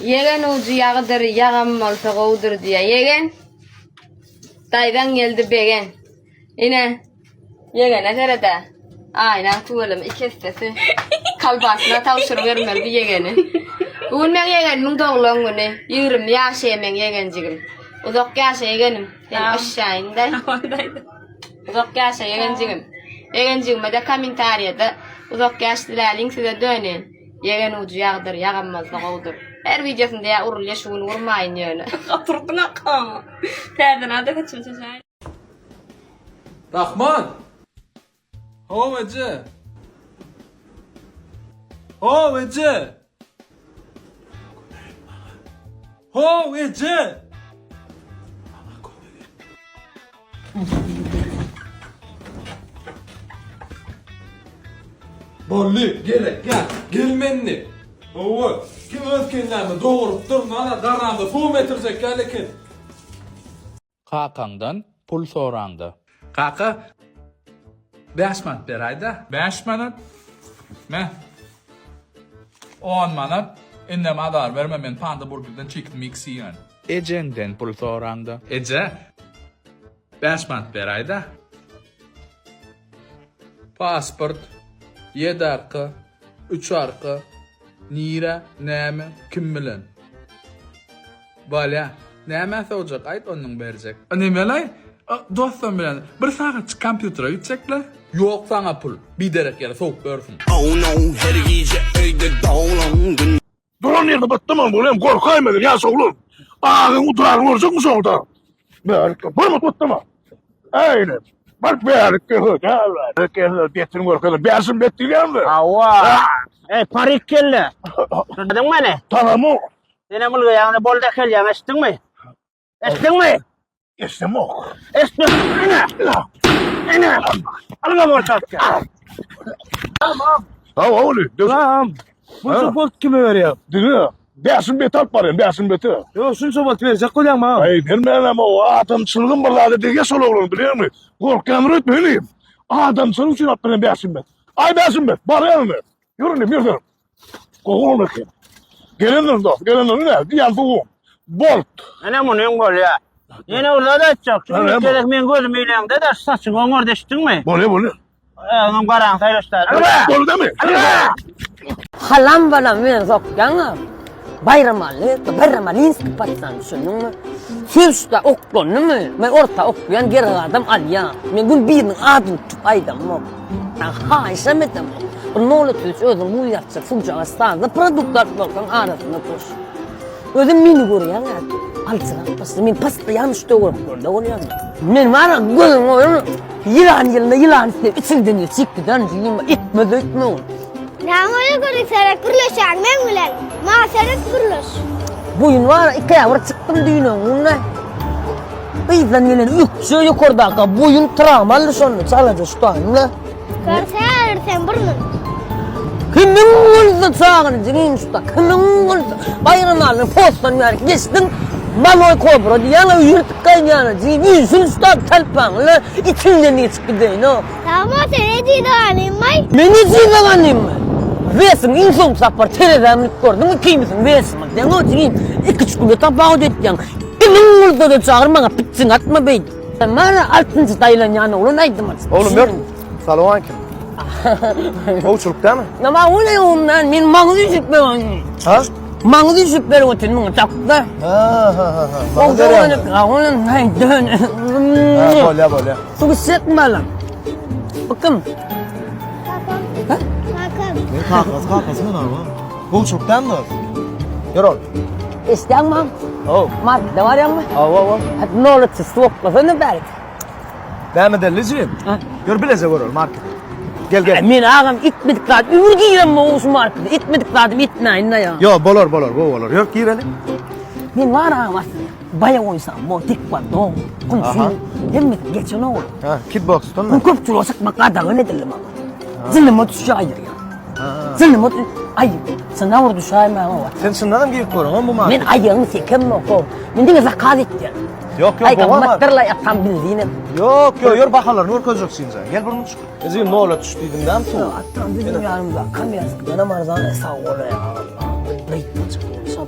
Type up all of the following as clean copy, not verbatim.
Yegen ucu yağıdır, yağam olsa qoğudur diye. Yegen. Daydan geldi begen. Yine. Yegen nerede? Aynen tuvalım iki istesi. Kalbasına tavşır vermel bir yegeni. Bugün men yegenin doğuluğun günü. 20 yaş yemen yegencigim. Uzak yaşa yegenim. Aşağı inday. Uzak yaşa yegencigim. Yegencigime de komentariyada uzak yaşlıların size dönün. Yegen ucu yağdır, yağamazsa qoğudur. Her videosunda ya urul ya şunu vurmayın yani. Oturtun akama. Terden adı kaçın çocay. Rahman. Hovacı. Hovacı. Hovacı. Bolli gerek ya gelmenni. Owo kim özkenlerni doğurup durmana qarandı fu metirsek gelekin. Kakangdan pul sorandı. Kaka 5 manat berayda. 5 manat. Me. 10 manat. Innem adar verme men panda burgerden chicken mix yiyen. Ecenden pul sorandı. Ece 5 manat berayda. Pasport 7 arka 3 arka Nira, näme, kim bilen? Bala, näme sowjak ayt onun berjek. Nämelay? Dostum bilen bir saat kompütere gitsekle. Yok sana pul. Bir derek yere soğuk börsün. Oh no, her gece öyde dağlandın. Duran yerde battamam bulayım korkaymadım ya soğulun. Ağın uturağın olacak mı soğukta? Beğerlikle bana battama. Aynen. Bak beğerlikle hı. Ne var? Beğerlikle bettin korkayla. Beğersin bettiğin mi? Awa. Parik kelle. Dedin mi ne? Tamam o. Sene mulga yani bolda kelyan estin mi? Estin mi? İstem o. Estin. Ana. Alga bol tatka. Ha oğlum. Tamam. Bu sobot kime veriyor? Dini. Beğersin beti alıp varayım. Beğersin beti. Yo şun sobot verecek koyam ha. Ay vermeyen ama o adam çılgın barladı diye sol oğlum biliyor musun? Korkan ötmeyliyim. Adam sana için atlarım beğersin bet. Ay beğersin bet. Bari yanına. Yürünüm yürünüm. Koğun bakayım. Gelinir dost. Gelinir ne? Diyen tuğum. Bolt. Ana bunu yung bol ya. Yine orada da açacak. Çünkü gerek men gözüm eyleyemde de saçın onur deştin mi? Bu ne? Onun karan sayılışlar. Dolu değil mi? Halam balam ben sokyanım. Bayramallı, bayramalınski patsan düşünün mü? Sürüşte oklanı mı? Ben orta okuyan geri adam al ya. Ben gün birinin adını tutup aydım mı? Ben haişem ettim. Ne olur tüyüş özüm bu yapacak fulcağı stanzda produktlar bakın arasında tuş. Özüm mini görüyen ya. Alçılan pastı, ben pastı yanlış doğru orada oluyor. Ben var ya gözüm oyunu. Yılan yılında yılan isteyip içilden çıktıdan itme olur. Namanya görürsek kuruluşan men bilen. Masaret kuruluş. Bugün var ya 2 yavru çıktım düğünün önüne. Bizden gelen üçü yukarıda bugün travmalı sonunu çalacağız şu anla. Görse sen burnun. Kimin olsa çağırın cinin usta. Kimin olsa bayramlarını postan yer geçtin. Manoy kobra diyana yırtık kaynağına cinin yüzün usta telpanla içinden ne çıktı deyin o. Tamam sen ne diyorsun may? Beni cidalanayım mı? Vesin insan sapar terezemlik gördün mü kıymışsın vesin bak den o cinin 2 çikolata bağ ödeteceksin. Kimin olsa da çağırmana pitsin atma beydi. Sen bana 6. dayılan yana olun aydım artık. Oğlum yok. Salon kim? Oğulçuluk değil mi? Ama o ne ondan? Ben mağaza düşüp ben onu. Ha? Mağaza düşüp ben otelin çakta. Ha. O da onun haydan. Bolya. Su hissetme lan. Bakın. Bakın. Kalkası mı ama? Oğulçuluk değil mi? Yürü oğlum. İsteyen mi? Oh. Markette var ya mı? Av. Hadi ne olur tüstü oklasana ne belki. Ben mi deliciyim? Gör bilece var oğlum market. Gel. Men ağam itmedik zaten. Ümür giyiyorum mu olsun markette? İtmedik zaten itmeyin ne ya. Yo bolor. Yok girelim. Men var ağam aslında. Baya oysan bu tek var doğum. Konuşuyor. Hem mi geçen olur. Ha, kitbox ton Bu mu? köpçül olsak makada öyle dilim ama. Zilimi düşüyor ya. Zilimi ay sana vurdu şahime ama var. Sen şundan mı giyip koyuyorsun bu market? Men ayağını sekem mi oku? Men de zakat etti. Yok Ay bu var. kamatlarla yaptan bildiğini. Yok yürü bakalım nur koyacaksın sen. Gel burnu çık. Ezeyim ne ola düştüydüm değil mi? Attan bizim yanımda kamerası gene marzana sağ ol ya. Ne yapacak olsam.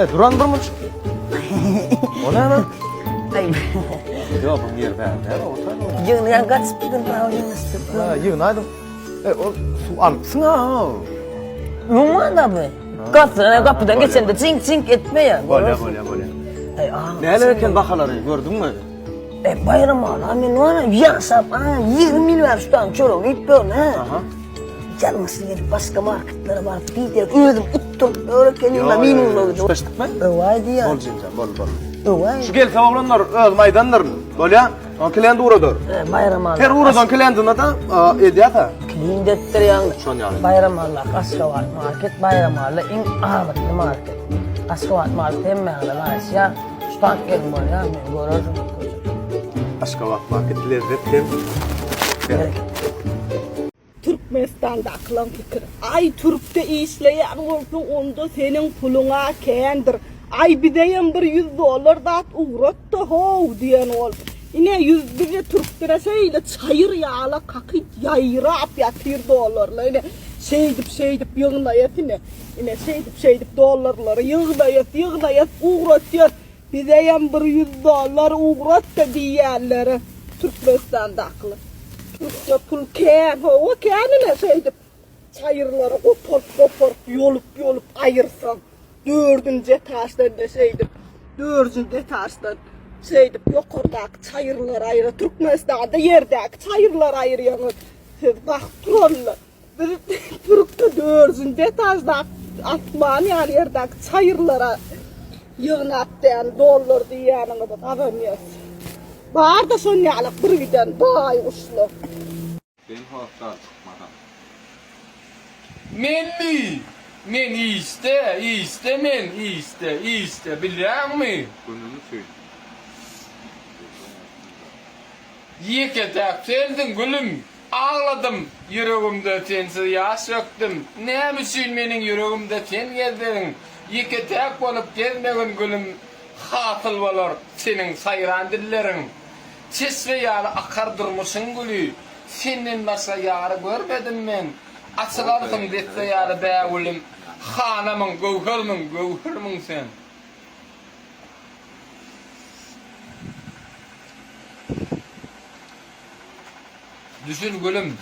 duran bir muç. O ne lan? Ay, Yok bu yer ben. Ne o? yığınayan kaçıp gidin daha yığınısın. Ha yığınaydım. O su alıpsın ha. Numan abi. Kapıdan geçen de cink cink etme ya. Böyle. Ay, Nelerken bakaları gördün mü? Bayram ağla, men ona yansap, 20 milyar tutan çoruk ip böyle, ha. Canımızı gelip başka marketlere varıp bir de öldüm, uttum, öyle kendime minimum oldu. Tutuştuk mu? Vay diye. Bol cincan, bol. Vay. Şu gelse oğlanlar öz maydanlar. Böyle ya. O klendi uğradır. Bayram ağla. Her uğradan klendine da ediyata. Klindettir yani. Şon yani. Bayram ağla, Askavat market, bayram ağla, in ağırlıklı market. Askavat market hem mağla, Asya, tutan gelin böyle ya, men görürsün. Aşkavat market lezzetli. Türkmenistan'da aklan fikir. Ay Türk'te işleyen olsun onda senin puluna kendir. Ay bideyim bir $100 dat uğrat da hov diyen ol. Yine 101 Türk lirasıyla çayır yağla kakit yayrap yatır dolarla. Yine şeydip yığınlayat yine. Yine şeydip dolarları yığınlayat uğrat diyor. Bideyim bir $100 uğrat da diyenleri. Türkmenistan'da aklı. Türkçe pul ken, o kenine şeydip çayırları kopar yolup ayırsan. Dördüncü etaçtan da dördüncü etaçtan yukarıdaki çayırlar ayırı. Türkmenistan'da yerdeki çayırlar ayırı yani. Bak trolla. Türk'te dördüncü etaçta atman yani yerdeki çayırlara yığınattı yani dolar diyanını da tabanıyız. Bağır da son yalık bir giden bay uçlu. Ben hafta çıkmadan. Men iste biliyor musun? Günümü söyle. Yeketek seldin gülüm. Ağladım yüreğimde sensiz yaş söktüm. Ne misin menin yüreğimde sen geldin. Yeketek olup gelmegin gülüm. Hatıl olur senin sayran dillerin. Ses ve yarı akar durmuşsun gülü. Senin başka yarı görmedim men. Açılalsın detse yarı bəvülüm. Hanamın, gövhürmün sen. Düşün gülüm.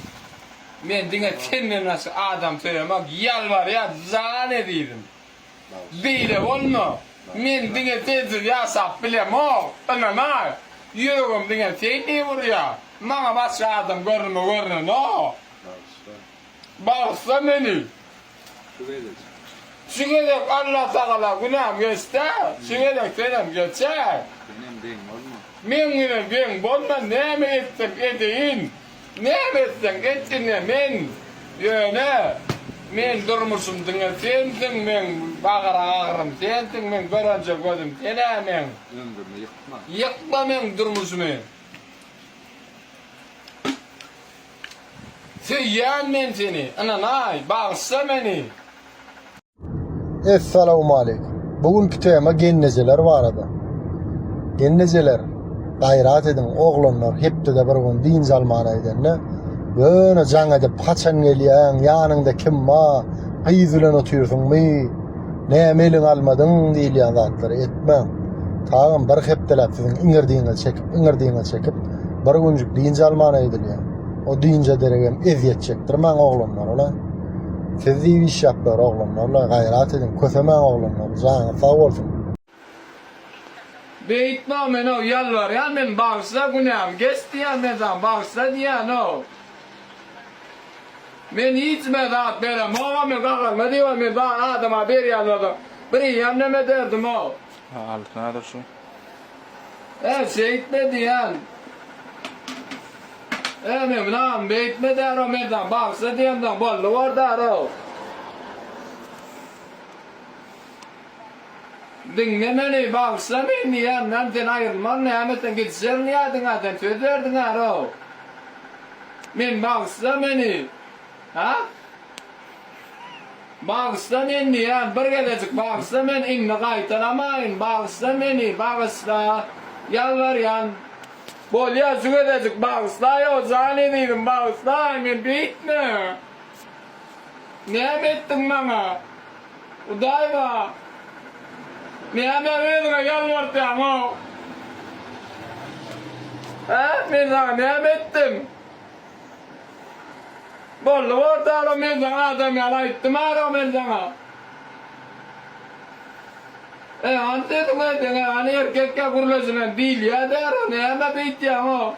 Men dine senin nasıl adam söylemek yalvar ya zan ediydim. Bile olma. Men dine tezir ya sap bilem o. Anana. Yüreğim dine seni vuruyor. Bana başka adam görme no. Bağırsa beni. Şükedek Allah Teala günahım göster. Şükedek senem geçer. Men yine ben bolma ne mi ettim edeyim. Ne mi ettin ettin men. Yöne. Men durmuşum dine sensin men. Bağırım sensin men. Görünce gözüm sene men. Yıkma men durmuşum men. Seyyan men seni. Ananay bağırsa beni. Esselamu aleyküm. Bugünkü tema gennezeler var arada. Gennezeler gayrat edin oğlanlar hep de bir gün din zalmana edenle böyle can edip kaçan geliyen yanında kim var kıyızılan otuyorsun mi ne emelin almadın diyen zatları etmem. Tağım bir hep delap sizin ingirdiğine çekip bir güncük din zalmana ediliyor. O dince deregem eziyet çektirmen oğlanlar ola. Siz iyi iş yapıyor oğlanlarla gayrat edin kösemen oğlanlar canı sağ olsun. Beytma men o yalvar ya men bağışla günahım geçti ya men zan bağışla diyen o. Men hiç medat verem oğa men kakar diyor men ben adama bir yalvardım. Bir yanına derdim o. Altına da şu. Şey diyen. Men nam beytme der o men zan bağışla diyenden bollu var der o. Dinlemeni bağışla beni yandan sen ayrılman nimetten gitsen niyadın aden söz verdin o. Men bağışla beni. Ha? Bağışla beni yan bir gelecek bağışla beni inne kaytanamayın bağışla beni bağışla yalvar yan. Bol ya şu gelecek bağışla ya zannediydim bağışla men bitme. Ne ettin bana? Udayma. Näme özüňe ýalbartýam o? Ha, men sana näme etdim? Bolly ortaga men sana adam ýalaýtdym ara men sana. Ante tuňa deňe ani erkekke gurulasyna diýil ýa-da näme beýtýam o?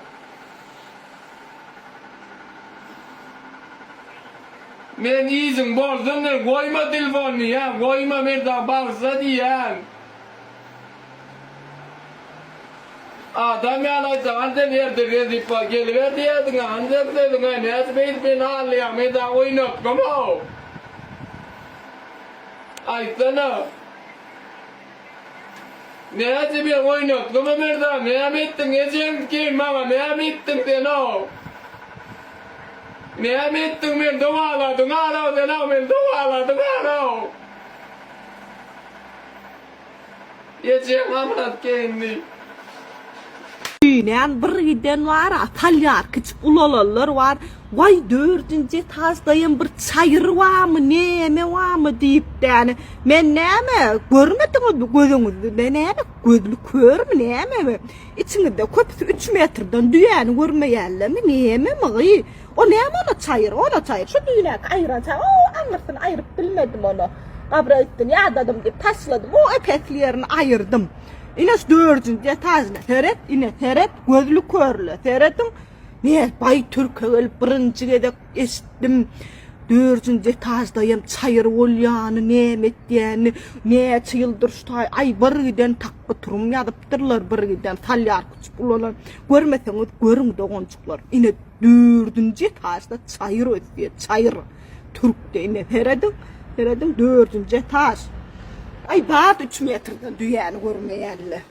Men izin boldum ne koyma telefonu ya, koyma merdan baksa diyen. Adam yalaysa ande nerede rezip var geliver diyedin ande dedin ne beyt ben ağlayan merdan oynat kama. Aytana. Ne bir oynat kama merdan ne ettin ecen ki mama ne ettin sen o. Ne ettin men dualadım ara sen o men dualadım ara. Ecen amrat kendi. Düýnän bir giden var, atalýar, kiçik ulalalar var. Vay 4-nji taşdaýym bir çaýır barmy, näme barmy diýipdäni. Men näme görmediňmi gözüňizde? Näme gözlü körmi näme? İçiňizde köpüsü 3 metrden düýäni görmeýänlermi näme mi? O näme ona çaýır, ona çaýır. Şu düýnäki aýran çaýır. O aňyrsyn aýryp bilmedim onu. Gabra etdim, ýadadım diýip taşladım. O epeklerini aýyrdım. İnes 4-nji taşna teret, ine teret gözlü körlü. Teretim ne bay türkegel birinji gedek esitdim. 4-nji taşdaýym çaýır bolýany, näme etdiýäni, näçe ýyldyr şutaj ay bir giden takpa turum ýadypdyrlar bir giden talýar küçük bulalar. Görmeseňiz görüň dogonçuklar. Ine 4-nji taşda çaýır ötdi, çaýır. Türkde ine teredim 4-nji taş. Ay baat 3 metrden düýäni görmeýänler.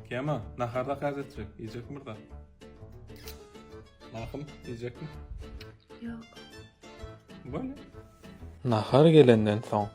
Kema, naharda gazetçi. Yiyecek mi burada? Nakım, yiyecek mi? Yok. Böyle. Nahar gelenden soň.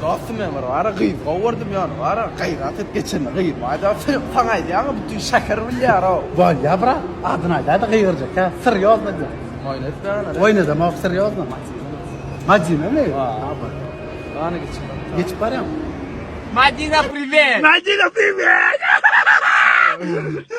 Dostum men var gyýyp gowurdym ýa var gaýrat edip geçen gyýyp adam fan aýdy ýa bütün şäker bilýär o. Bol ýa bra adyny aýda gyýyrjak ha serýozna diýär. Oýnasdan. Oýnadam o serýozna. Madina ne? Ha. Bana geçip. Geçip barýam. Madina, привет! Madina, привет!